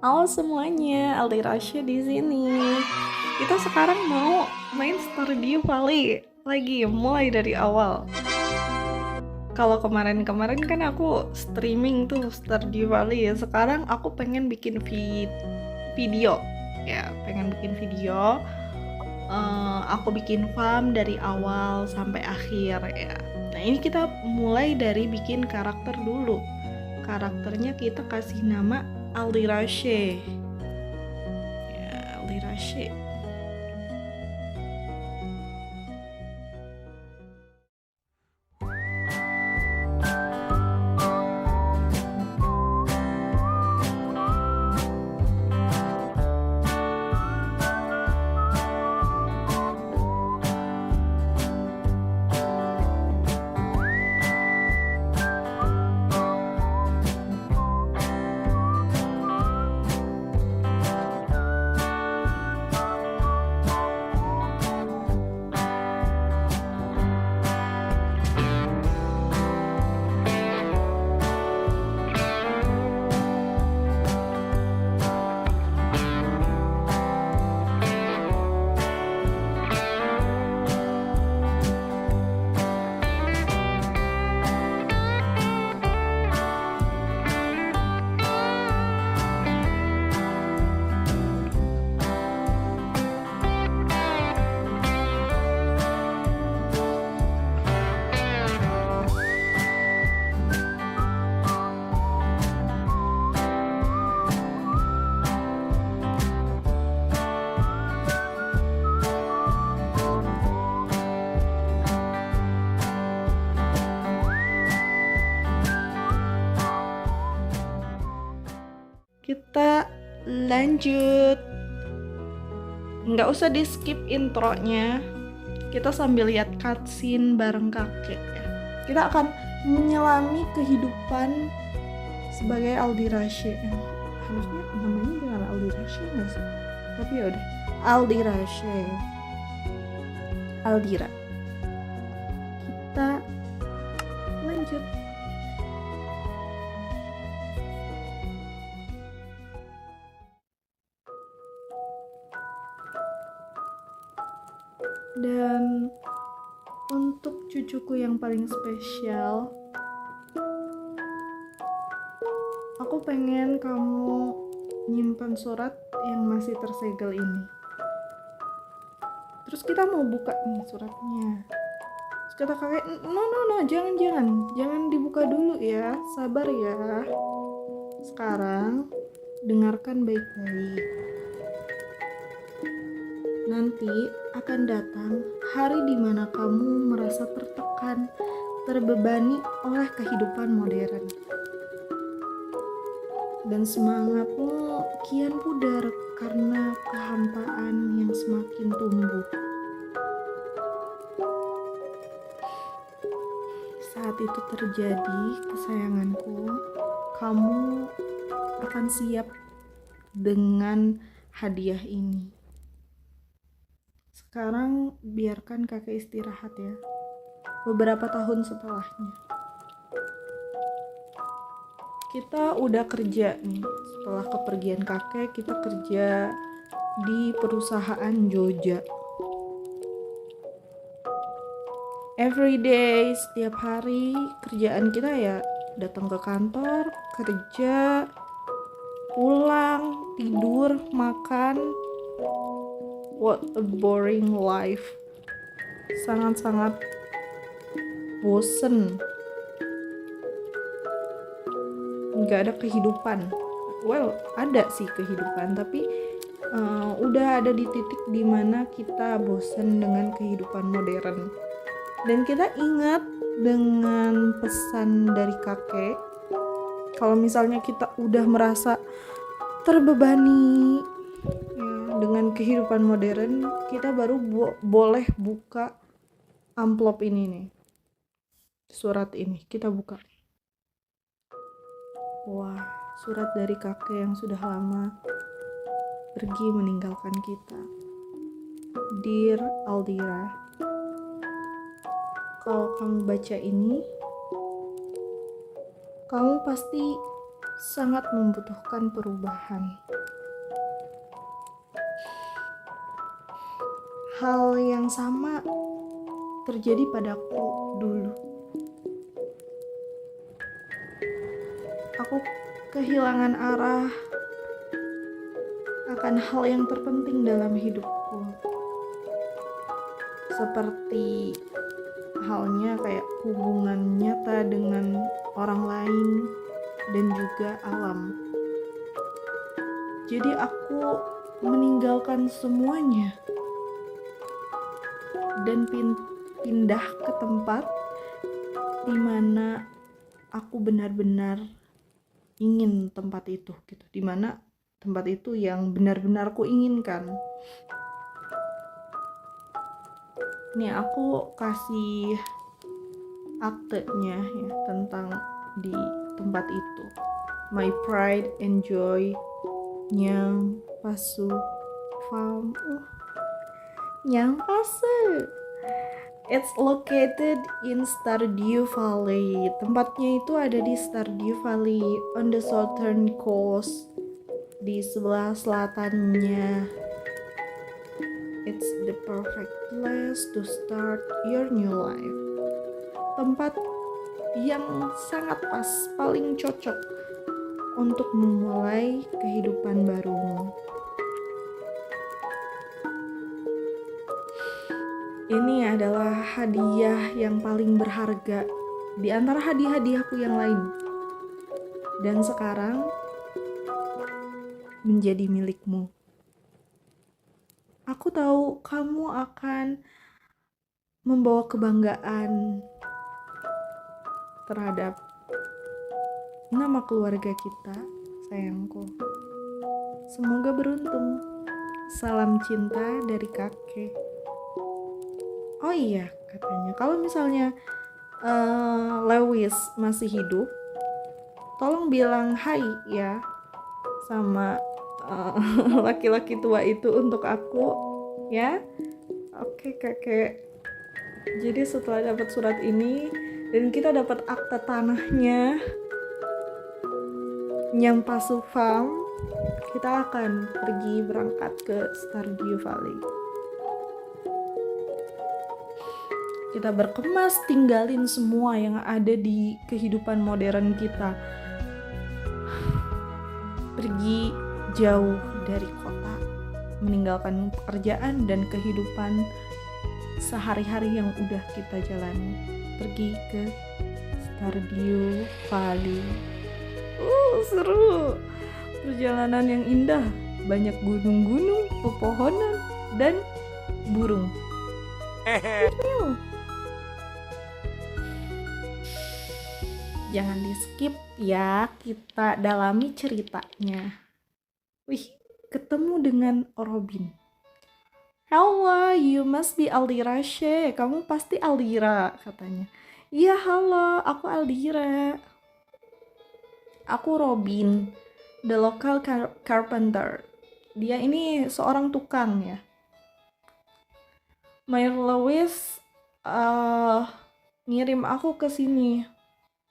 Halo semuanya, Aldi Rasya di sini. Kita sekarang mau main Stardew Valley lagi, mulai dari awal. Kalau kemarin-kemarin kan aku streaming tuh Stardew Valley ya. Sekarang aku pengen bikin video, ya, pengen bikin video. Aku bikin farm dari awal sampai akhir ya. Nah ini kita mulai dari bikin karakter dulu. Karakternya kita kasih nama Aldi Rasya. Ya, Aldi Rasya. Kita lanjut. Nggak usah di skip intronya. Kita sambil lihat cutscene bareng kakek ya. Kita akan menyelami kehidupan sebagai Aldi Rasya. Harusnya namanya jangan Aldi Rasya nggak sih? Tapi ya udah, Aldi Rasya. Aldira. Kita lanjut. Dan untuk cucuku yang paling spesial, aku pengen kamu nyimpan surat yang masih tersegel ini. Terus kita mau buka nih suratnya. Terus kata kakek, no, jangan dibuka dulu ya, sabar ya. Sekarang dengarkan baik-baik. Nanti akan datang hari di mana kamu merasa tertekan, terbebani oleh kehidupan modern. Dan semangatmu kian pudar karena kehampaan yang semakin tumbuh. Saat itu terjadi, kesayanganku, kamu akan siap dengan hadiah ini. Sekarang biarkan kakek istirahat ya. Beberapa tahun setelahnya. Kita udah kerja nih. Setelah kepergian kakek, kita kerja di perusahaan Joja. Every day, setiap hari kerjaan kita ya datang ke kantor, kerja, pulang, tidur, makan. What a boring life. Sangat-sangat bosen. Nggak ada kehidupan. Well, ada sih kehidupan, tapi udah ada di titik dimana kita bosen dengan kehidupan modern. Dan kita ingat dengan pesan dari kakek, kalau misalnya kita udah merasa terbebani ya, dengan kehidupan modern, kita baru boleh buka amplop ini nih, surat ini kita buka. Wah, surat dari kakek yang sudah lama pergi meninggalkan kita. Dear Aldira, kalau kamu baca ini, kamu pasti sangat membutuhkan perubahan. Hal yang sama terjadi padaku dulu. Aku kehilangan arah akan hal yang terpenting dalam hidupku. Seperti halnya kayak hubungan nyata dengan orang lain dan juga alam. Jadi aku meninggalkan semuanya dan pindah ke tempat di mana aku benar-benar ingin tempat itu gitu. Di mana tempat itu yang benar-benar ku inginkan. Nih aku kasih aktenya ya tentang di tempat itu. My Pride and Joy Nyang Pasu Farm. Nyang Pasu. It's located in Stardew Valley. Tempatnya itu ada di Stardew Valley on the southern coast, di sebelah selatannya. It's the perfect place to start your new life. Tempat yang sangat pas, paling cocok untuk memulai kehidupan barumu. Ini adalah hadiah yang paling berharga di antara hadiah-hadiahku yang lain. Dan sekarang menjadi milikmu. Aku tahu kamu akan membawa kebanggaan terhadap nama keluarga kita, sayangku. Semoga beruntung. Salam cinta dari kakek. Oh iya, katanya kalau misalnya Lewis masih hidup, tolong bilang hai ya sama laki-laki tua itu untuk aku ya. Oke kakek. Jadi setelah dapat surat ini dan kita dapat akta tanahnya Nyang Pasu Farm, kita akan pergi berangkat ke Stardew Valley. Kita berkemas, tinggalin semua yang ada di kehidupan modern kita. Pergi jauh dari kota, meninggalkan pekerjaan dan kehidupan sehari-hari yang udah kita jalani. Pergi ke Stardew Valley. Seru. Perjalanan yang indah, banyak gunung-gunung, pepohonan, dan burung. Jangan di skip ya, kita dalami ceritanya. Wih, ketemu dengan Robin. Hello, you must be Aldira She. Kamu pasti Aldira, katanya. Iya, halo, aku Aldira. Aku Robin, the local carpenter. Dia ini seorang tukang ya. Mayor Lewis ngirim aku ke sini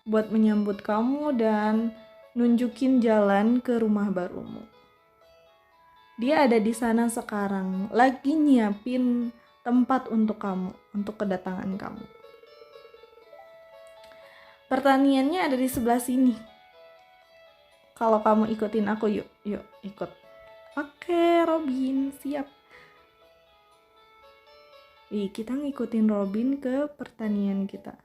buat menyambut kamu dan nunjukin jalan ke rumah barumu. Dia ada di sana sekarang, lagi nyiapin tempat untuk kamu, untuk kedatangan kamu. Pertaniannya ada di sebelah sini. Kalau kamu ikutin aku, yuk ikut. Oke, Robin, siap. Kita ngikutin Robin ke pertanian kita.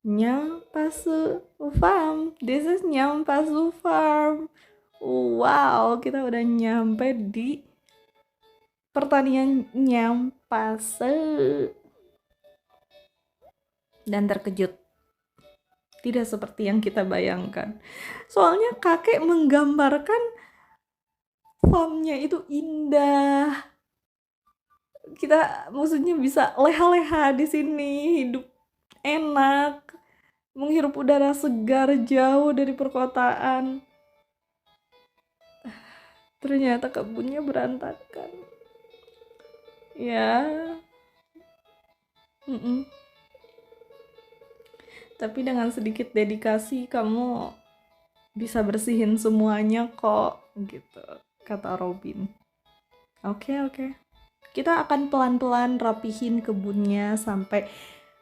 Nyang Pasu Farm. This is Nyang Pasu Farm. Wow, kita udah nyampe di pertanian Nyang Pasu. Dan terkejut. Tidak seperti yang kita bayangkan. Soalnya kakek menggambarkan farmnya itu indah. Kita maksudnya bisa leha-leha di sini, hidup enak, menghirup udara segar jauh dari perkotaan. Ternyata kebunnya berantakan. Ya. Tapi dengan sedikit dedikasi kamu bisa bersihin semuanya kok, gitu, kata Robin. Oke. Kita akan pelan-pelan rapihin kebunnya sampai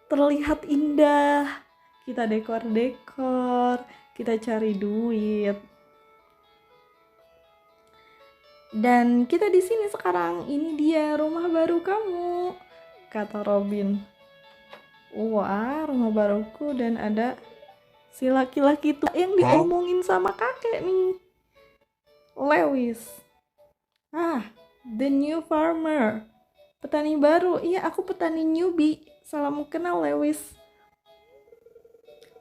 terlihat indah. Kita dekor-dekor, kita cari duit. Dan kita di sini sekarang, ini dia rumah baru kamu, kata Robin. Wah, rumah baruku, dan ada si laki-laki itu yang diomongin sama kakek nih, Lewis. The new farmer, petani baru. Iya, aku petani newbie. Salam kenal, Lewis.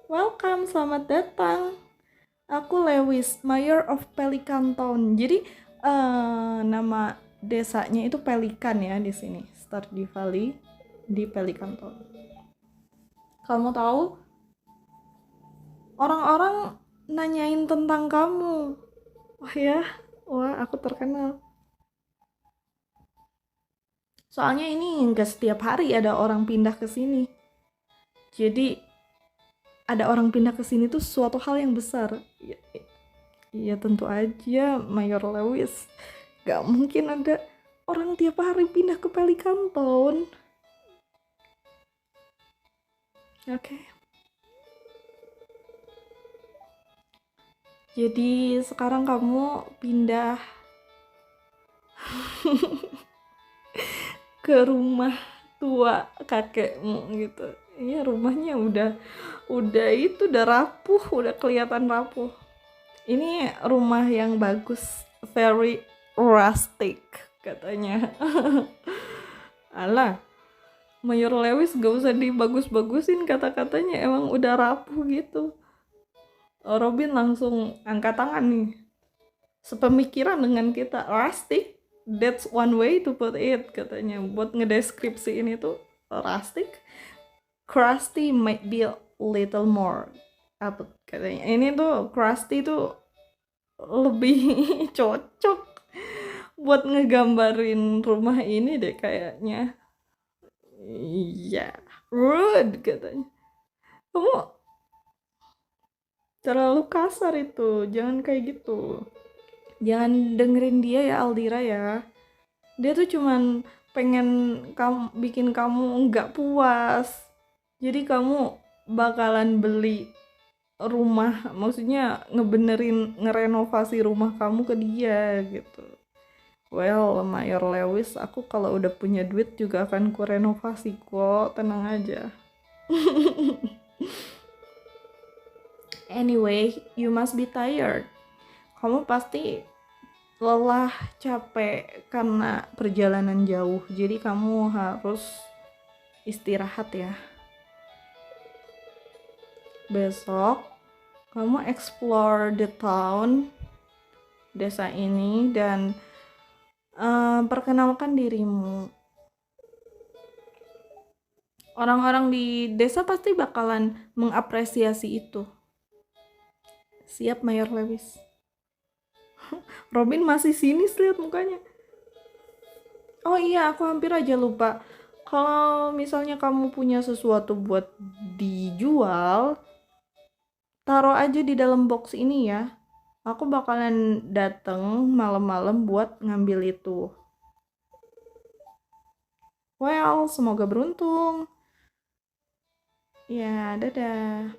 Welcome, selamat datang. Aku Lewis, Mayor of Pelican Town. Jadi nama desanya itu Pelican ya di sini. Stardew Valley di Pelican Town. Kamu tahu, orang-orang nanyain tentang kamu. Wah, aku terkenal. Soalnya ini nggak setiap hari ada orang pindah ke sini. Jadi ada orang pindah ke sini tuh suatu hal yang besar. Ya tentu aja, Mayor Lewis. Gak mungkin ada orang tiap hari pindah ke Pelican Town. Oke. Jadi sekarang kamu pindah ke rumah tua kakekmu gitu. Iya, rumahnya udah rapuh, udah kelihatan rapuh. Ini rumah yang bagus, very rustic katanya. Alah, Mayor Lewis gak usah dibagus-bagusin kata-katanya, emang udah rapuh gitu. Robin langsung angkat tangan nih, sepemikiran dengan kita. Rustic, that's one way to put it, katanya. Buat ngedeskripsi ini tuh rustic, crusty might be a little more, apa katanya. Ini tuh crusty tuh lebih cocok buat ngegambarin rumah ini deh kayaknya. Iya, rude katanya. Kamu terlalu kasar itu, jangan kayak gitu. Jangan dengerin dia ya, Aldira ya. Dia tuh cuman pengen bikin kamu nggak puas. Jadi kamu bakalan beli rumah, maksudnya ngerenovasi rumah kamu ke dia gitu. Well, Mayor Lewis, aku kalau udah punya duit juga akan kurenovasi kok, tenang aja. Anyway, you must be tired. Kamu pasti lelah, capek karena perjalanan jauh. Jadi kamu harus istirahat ya. Besok kamu explore the town, desa ini, dan perkenalkan dirimu. Orang-orang di desa pasti bakalan mengapresiasi itu. Siap, Mayor Lewis. Robin masih sinis, lihat mukanya. Oh iya, aku hampir aja lupa. Kalau misalnya kamu punya sesuatu buat dijual, taruh aja di dalam box ini ya. Aku bakalan dateng malam-malam buat ngambil itu. Well, semoga beruntung. Ya, dadah.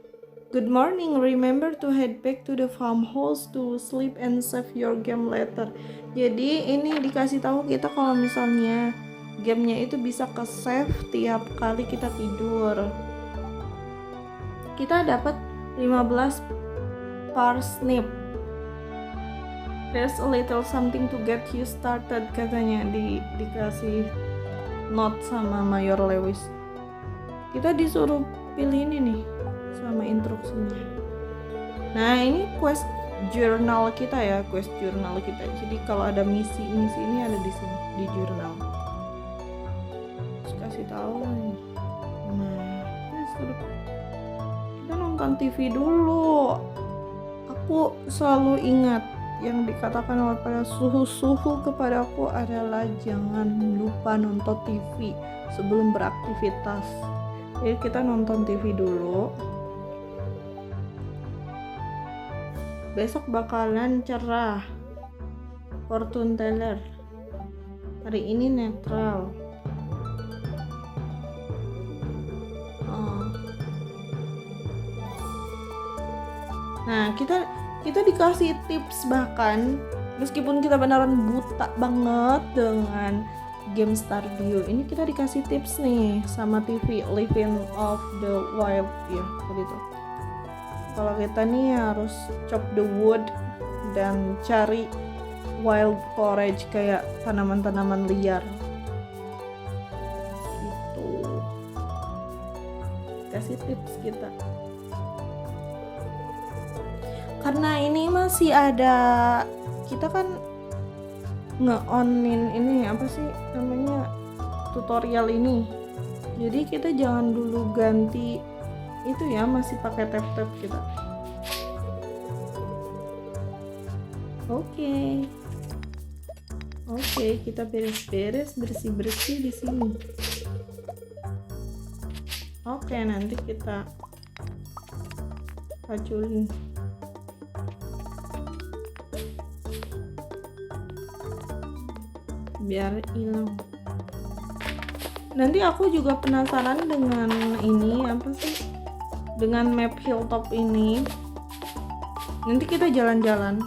Good morning, remember to head back to the farmhouse to sleep and save your game later. Jadi ini dikasih tahu kita kalau misalnya gamenya itu bisa ke save tiap kali kita tidur. Kita dapat 15 parsnip. There's a little something to get you started, katanya dikasih note sama Mayor Lewis. Kita disuruh pilih ini nih sama instruksinya. Nah, ini quest journal kita ya, Jadi kalau ada misi ini ada di sini di jurnal. Terus kasih tahu nih. Nah, kita nonton TV dulu. Aku selalu ingat yang dikatakan oleh para suhu-suhu kepadaku adalah jangan lupa nonton TV sebelum beraktivitas. Jadi kita nonton TV dulu. Besok bakalan cerah. Fortune teller. Hari ini netral. Nah, kita dikasih tips, bahkan meskipun kita beneran buta banget dengan game Stardew ini, kita dikasih tips nih sama TV Living of the Wild ya tadi tuh. Kalau kita nih harus chop the wood dan cari wild forage kayak tanaman-tanaman liar gitu. Kasih tips kita. Karena ini masih ada, kita kan nge-onin ini apa sih namanya, tutorial ini. Jadi kita jangan dulu ganti itu ya, masih pakai tab-tab kita. Oke, kita beres-beres, bersih-bersih di sini. Oke, nanti kita paculin. Biar hilang. Nanti aku juga penasaran dengan ini apa sih, dengan map hilltop ini. Nanti kita jalan-jalan,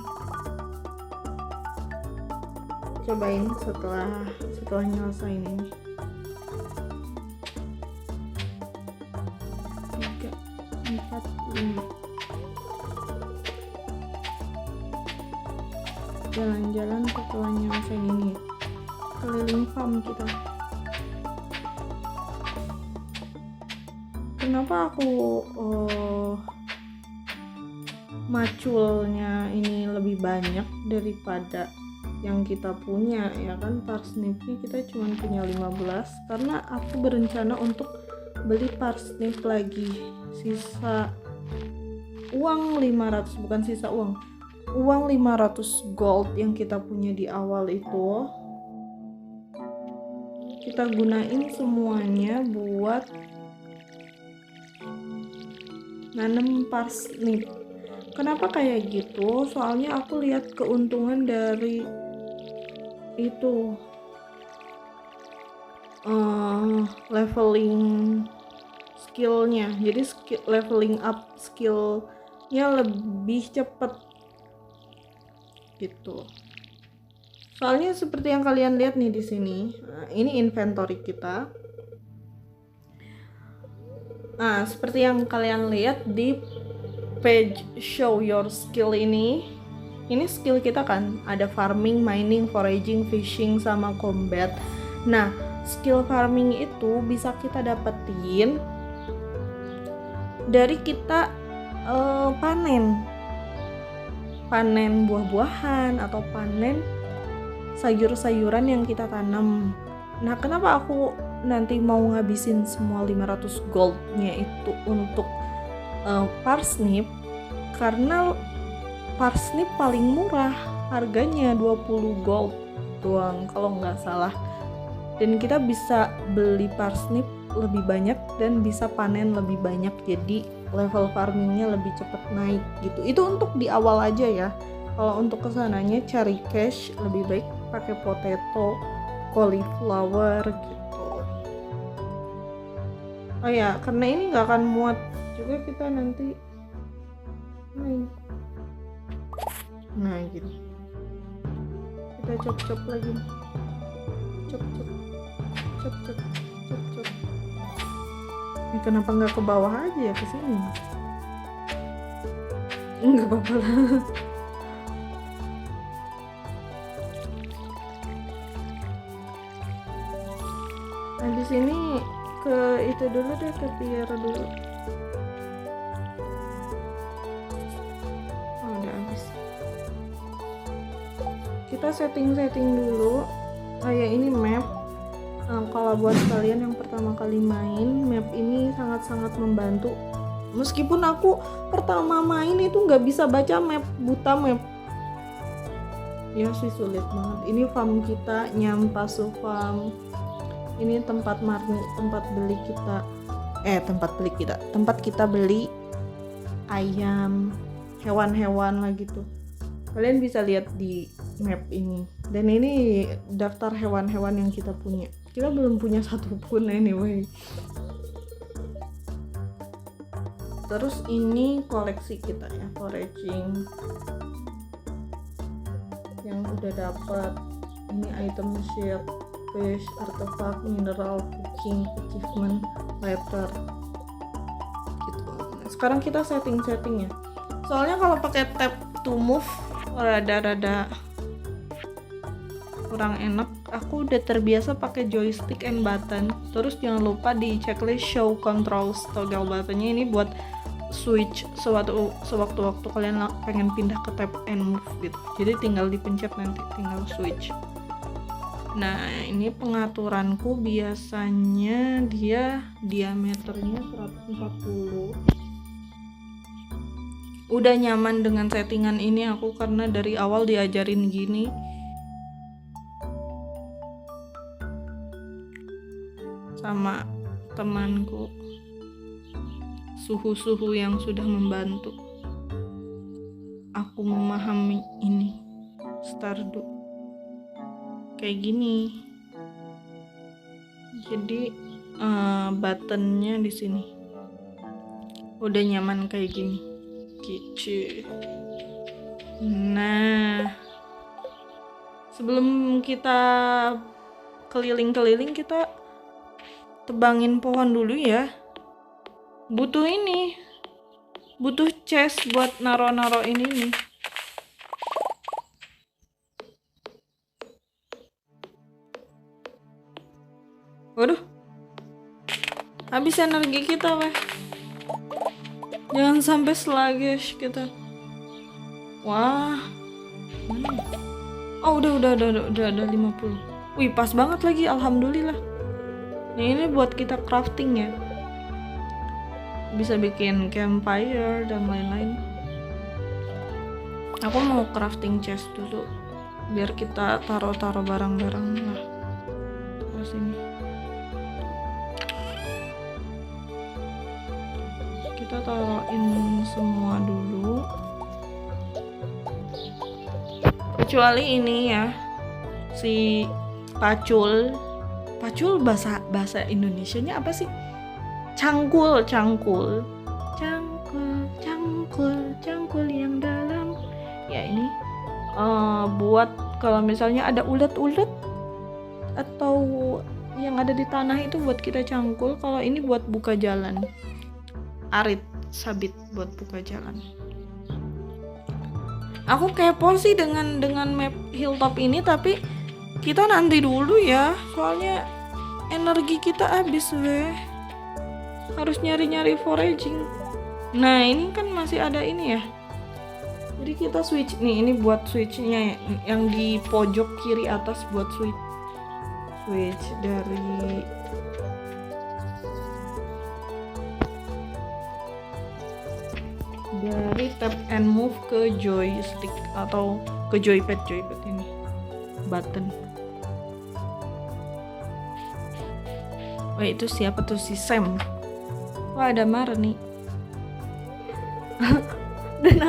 cobain setelah nyelesain ini. 3, 4, 5. Jalan-jalan setelah nyelesain ini, keliling farm kita. Kenapa aku maculnya ini lebih banyak daripada yang kita punya ya kan? Parsnipnya kita cuma punya 15 karena aku berencana untuk beli parsnip lagi. Sisa uang 500, bukan sisa uang 500 gold yang kita punya di awal itu kita gunain semuanya buat nanam parsnip. Kenapa kayak gitu? Soalnya aku lihat keuntungan dari itu leveling skillnya. Jadi leveling up skillnya lebih cepet gitu. Soalnya seperti yang kalian lihat nih di sini. Nah, ini inventory kita. Nah, seperti yang kalian lihat di page show your skill ini skill kita kan ada farming, mining, foraging, fishing, sama combat. Nah, skill farming itu bisa kita dapetin dari kita panen buah-buahan atau panen sayur-sayuran yang kita tanam. Nah, kenapa aku nanti mau ngabisin semua 500 goldnya itu untuk parsnip? Karena parsnip paling murah, harganya 20 gold doang kalau nggak salah. Dan kita bisa beli parsnip lebih banyak dan bisa panen lebih banyak, jadi level farmingnya lebih cepat naik gitu. Itu untuk di awal aja ya. Kalau untuk kesananya cari cash, lebih baik pakai potato, cauliflower gitu. Oh ya, karena ini nggak akan muat juga kita nanti. Nah gitu. Kita cop-cop lagi. Cop-cop. Ini kenapa nggak ke bawah aja ya, ke sini? Nggak apa-apa lah. Habis ini ke itu dulu deh, ke tier dulu. Oh, udah habis. Kita setting dulu. Kayak ini map. Kalau buat kalian yang pertama kali main, map ini sangat-sangat membantu. Meskipun aku pertama main itu nggak bisa baca map, buta map. Ya sih, sulit banget. Ini farm kita, Nyampasu Farm. Ini tempat tempat kita beli ayam, hewan-hewan lah gitu. Kalian bisa lihat di map ini. Dan ini daftar hewan-hewan yang kita punya. Kita belum punya satupun anyway. Terus ini koleksi kita ya, foraging yang udah dapat. Ini item sheet, fish, artifact, mineral, cooking, achievement, letter gitu. Nah, sekarang kita setting ya. Soalnya kalau pakai tab to move rada-rada kurang enak. Aku udah terbiasa pakai joystick and button. Terus jangan lupa di checklist show controls toggle buttonnya ini buat switch sewaktu-waktu kalian pengen pindah ke tab and move gitu. Jadi tinggal dipencet nanti tinggal switch. Nah, ini pengaturanku biasanya dia diameternya 140. Udah nyaman dengan settingan ini aku karena dari awal diajarin gini. Sama temanku, suhu yang sudah membantu aku memahami ini Stardew kayak gini. Jadi buttonnya di sini udah nyaman kayak gini gitu. Nah, sebelum kita keliling-keliling kita tebangin pohon dulu ya. Butuh chest buat naro-naro ini nih. Waduh, habis energi kita weh. Jangan sampai sluggish kita. Wah, mana? Oh udah ada 50. Wih pas banget lagi, alhamdulillah. Nah, ini buat kita crafting ya. Bisa bikin campfire dan lain-lain. Aku mau crafting chest dulu biar kita taruh barang-barang lah. Terus ini kita taruhin semua dulu. Kecuali ini ya, si pacul bahasa Indonesianya apa sih? Cangkul yang dalam. Ya ini buat kalau misalnya ada ulet-ulet atau yang ada di tanah itu buat kita cangkul. Kalau ini buat buka jalan. Arit sabit buat buka jalan. Aku kepo sih dengan map hilltop ini, tapi kita nanti dulu ya. Soalnya energi kita habis weh. Harus nyari foraging. Nah, ini kan masih ada ini ya. Jadi kita switch nih, ini buat switchnya yang di pojok kiri atas buat switch dari tap and move ke joystick atau ke joypad ini button. Wah, itu siapa tuh, si Sam? Wah, ada Marni. Dan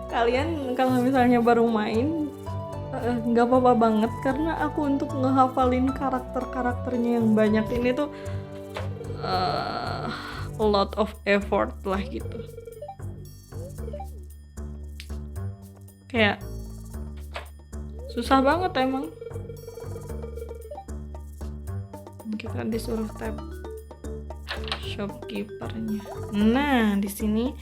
kalian kalau misalnya baru main nggak apa-apa banget karena aku untuk ngehafalin karakternya yang banyak ini tuh a lot of effort lah gitu. Kayak susah banget emang. Kita disuruh tab shopkeepernya. Nah, di sini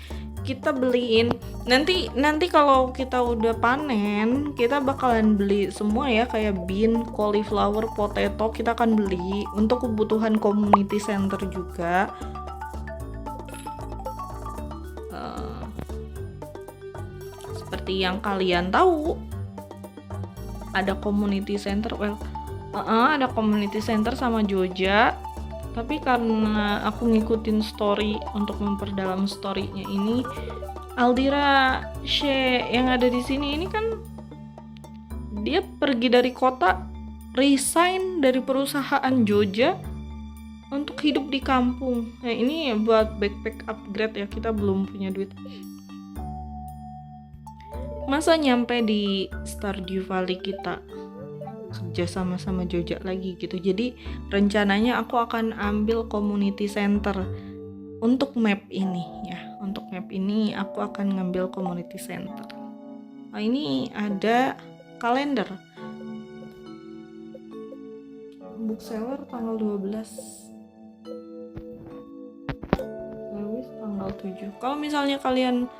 kita beliin. Nanti kalau kita udah panen, kita bakalan beli semua ya, kayak bean, cauliflower, potato kita akan beli untuk kebutuhan community center juga. Seperti yang kalian tahu, ada community center. Ada community center sama Jogja. Tapi karena aku ngikutin story untuk memperdalam storynya ini, Aldira She yang ada di sini ini kan dia pergi dari kota, resign dari perusahaan Jogja untuk hidup di kampung. Nah, ini buat backpack upgrade ya, kita belum punya duit. Masa nyampe di Stardew Valley kita kerja sama Jojak lagi gitu. Jadi rencananya aku akan ambil community center untuk map ini ya. Untuk map ini aku akan ngambil community center. Nah, ini ada kalender. Bookseller tanggal 12. Lewis tanggal 7. Kalau misalnya kalian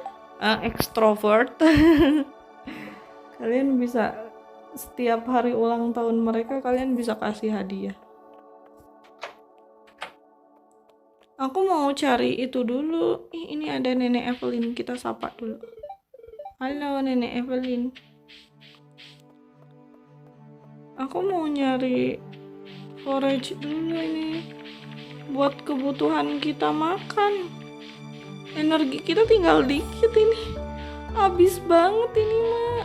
extrovert kalian bisa setiap hari ulang tahun mereka kalian bisa kasih hadiah. Aku mau cari itu dulu. Ini ada Nenek Evelyn, kita sapa dulu. Halo Nenek Evelyn. Aku mau nyari forage dulu ini buat kebutuhan kita makan. Energi kita tinggal dikit ini. Habis banget ini mah.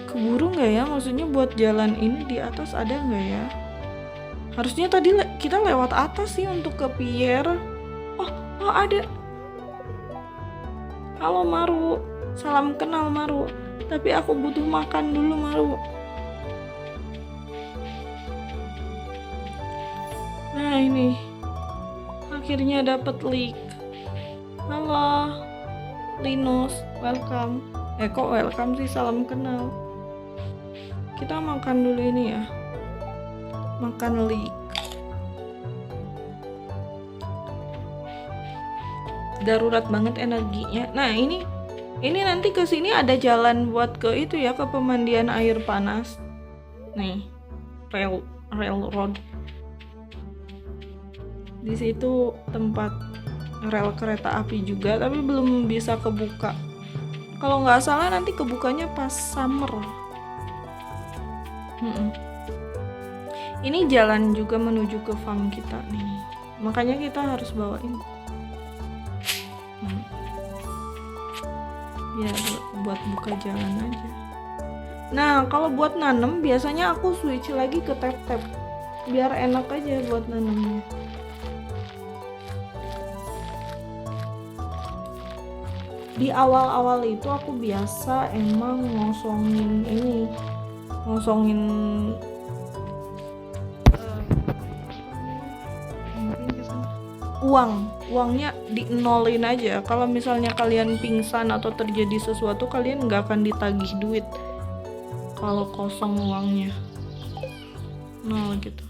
Keburu nggak ya? Maksudnya buat jalan ini di atas ada nggak ya? Harusnya tadi kita lewat atas sih untuk ke pier. Oh ada. Halo Maru, salam kenal Maru. Tapi aku butuh makan dulu Maru. Nah ini, akhirnya dapat leak. Halo, Linus, welcome. Kok welcome sih, salam kenal. Kita makan dulu ini ya. Makan leek. Darurat banget energinya. Nah ini nanti ke sini ada jalan buat ke itu ya, ke pemandian air panas. Nih, railroad. Di situ tempat rel kereta api juga, tapi belum bisa kebuka. Kalau nggak salah nanti kebukanya pas summer. Ini jalan juga menuju ke farm kita nih, makanya kita harus bawain ya buat buka jalan aja. Nah kalau buat nanem biasanya aku switch lagi ke tap biar enak aja buat nanemnya. Di awal-awal itu aku biasa emang ngosongin uangnya di nolin aja. Kalau misalnya kalian pingsan atau terjadi sesuatu, kalian nggak akan ditagih duit kalau kosong uangnya, nol gitu.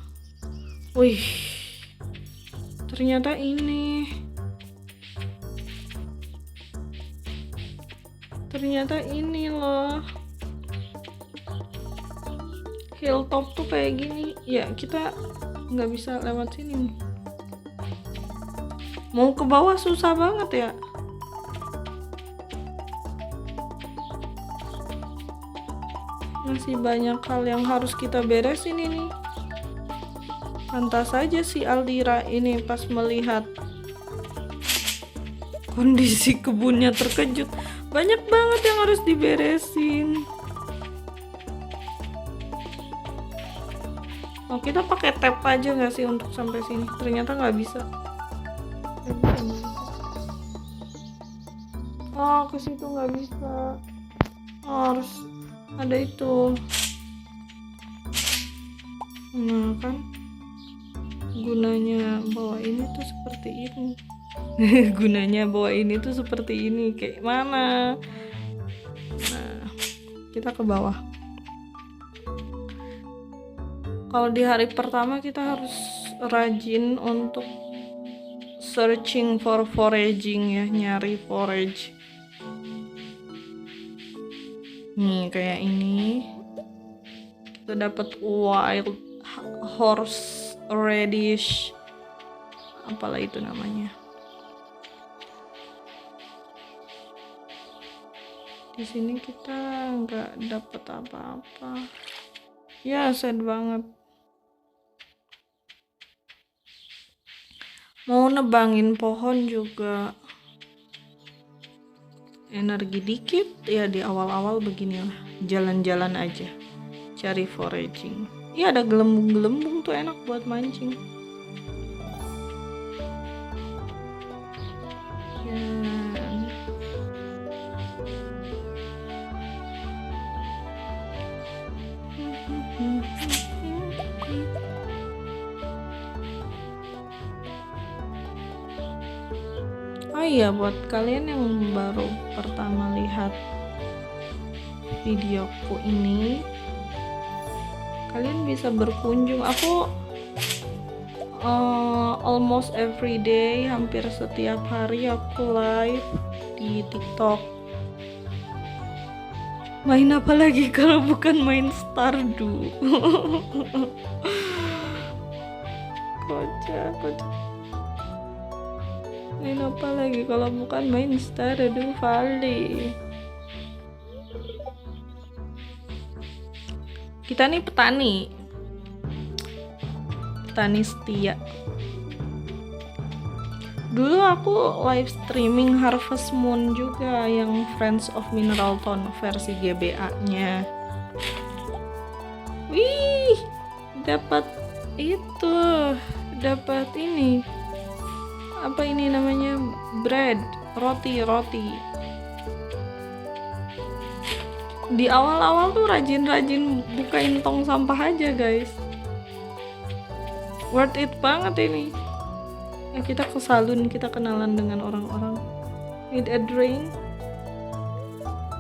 Wih, ternyata ini loh, hilltop tuh kayak gini ya. Kita nggak bisa lewat sini, mau ke bawah susah banget ya. Masih banyak hal yang harus kita beresin ini. Pantas saja si Aldira ini pas melihat kondisi kebunnya terkejut. Banyak banget yang harus diberesin. Oh, kita pakai tap aja nggak sih untuk sampai sini? Ternyata nggak bisa. Oh, ke situ nggak bisa. Oh, harus ada itu. Nah kan, gunanya bawa ini tuh seperti ini. Gunanya bawa ini tuh seperti ini, kayak mana? Nah, kita ke bawah. Kalau di hari pertama kita harus rajin untuk searching for foraging ya, nyari forage. Nih kayak ini, kita dapat wild horse radish, apalah itu namanya. Di sini kita nggak dapet apa-apa. Ya, sad banget. Mau nebangin pohon juga energi dikit ya. Di awal-awal beginilah, jalan-jalan aja cari foraging. Ya ada gelembung-gelembung tuh, enak buat mancing. iya, buat kalian yang baru pertama lihat videoku ini, kalian bisa berkunjung. Aku almost every day, hampir setiap hari aku live di TikTok. Main apa lagi kalau bukan main Stardew? Kocak. Main apa lagi kalau bukan main Stardew Valley? Kita nih petani setia. Dulu aku live streaming Harvest Moon juga, yang Friends of Mineral Town versi GBA-nya. Wih, dapat ini. Apa ini namanya? Bread, roti. Di awal-awal tuh rajin bukain tong sampah aja, guys. Worth it banget ini. Ya, kita ke salon, kita kenalan dengan orang-orang. Need a drink?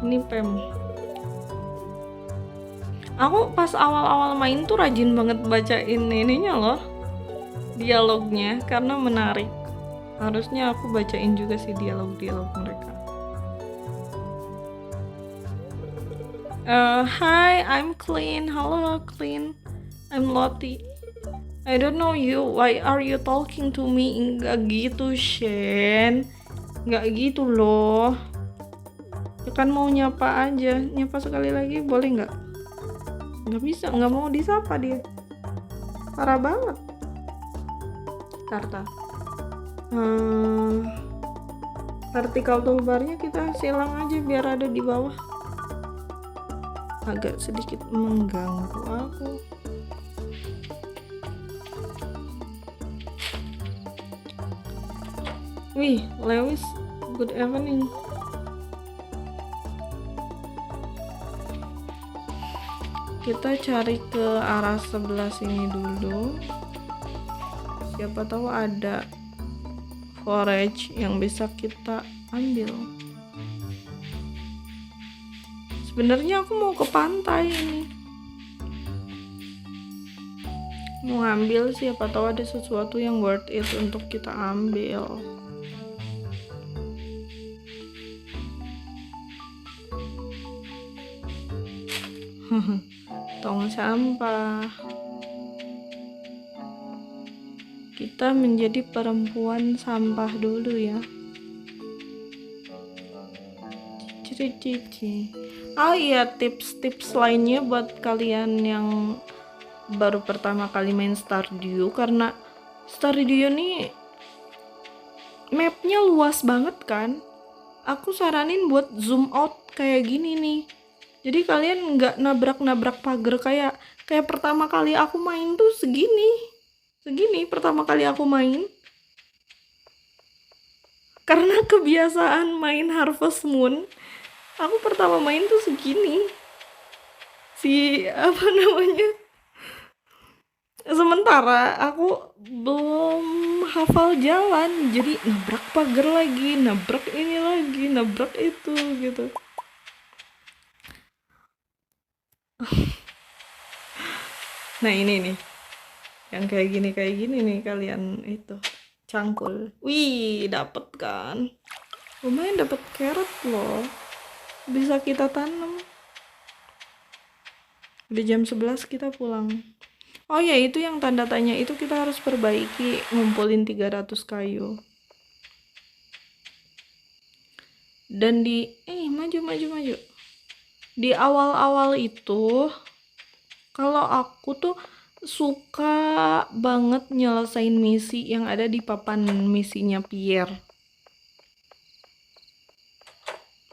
Ini Pem. Aku pas awal-awal main tuh rajin banget bacain ininya loh, dialognya, karena menarik. Harusnya aku bacain juga sih dialog mereka. Hi, I'm Clean. Hello, Clean. I'm Lottie. I don't know you. Why are you talking to me? Enggak gitu, Shen. Enggak gitu loh. Ya kan mau nyapa aja. Nyapa sekali lagi boleh nggak? Nggak bisa. Nggak mau disapa dia. Parah banget. Karta. Vertical toolbarnya kita silang aja biar ada di bawah. Agak sedikit mengganggu aku. Wih, Lewis, good evening. Kita cari ke arah sebelah sini dulu. Siapa tahu ada forage yang bisa kita ambil. Sebenarnya aku mau ke pantai ini. Mau ngambil, siapa tahu ada sesuatu yang worth it untuk kita ambil. Tong sampah. Kita menjadi perempuan sampah dulu ya. Cici. Oh iya, tips lainnya buat kalian yang baru pertama kali main Stardew, karena Stardew nih mapnya luas banget kan. Aku saranin buat zoom out kayak gini nih. Jadi kalian nggak nabrak pagar kayak pertama kali aku main tuh segini pertama kali aku main. Karena kebiasaan main Harvest Moon, aku pertama main tuh segini. Sementara aku belum hafal jalan, jadi nabrak pagar lagi, nabrak ini lagi, nabrak itu gitu. Nah ini nih, yang kayak gini nih kalian itu cangkul. Wih, dapet kan? Lumayan dapet carrot loh, bisa kita tanam. Udah jam 11 kita pulang. Oh ya, itu yang tanda tanya itu kita harus perbaiki, ngumpulin 300 kayu. Dan maju. Di awal-awal itu, kalau aku tuh suka banget nyelesain misi yang ada di papan misinya Pierre.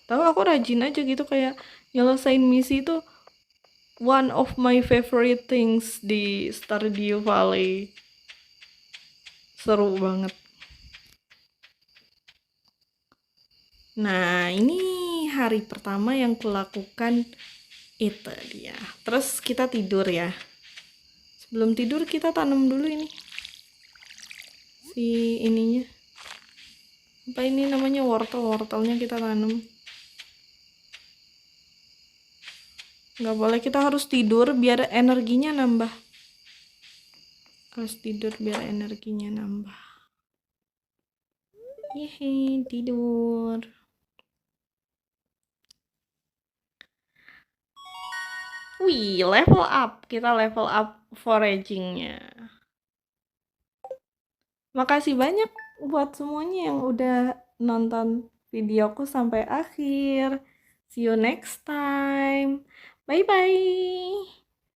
Tahu, aku rajin aja gitu, kayak nyelesain misi itu one of my favorite things di Stardew Valley. Seru banget. Nah, ini hari pertama yang kulakukan itu dia. Terus kita tidur ya. Sebelum tidur kita tanam dulu ini. Si ininya. Apa ini namanya, wortelnya kita tanam. Nggak boleh, kita harus tidur biar energinya nambah. Harus tidur biar energinya nambah. Yehe, tidur. Wih, level up. Kita level up foragingnya. Makasih banyak buat semuanya yang udah nonton videoku sampai akhir. See you next time. Bye-bye.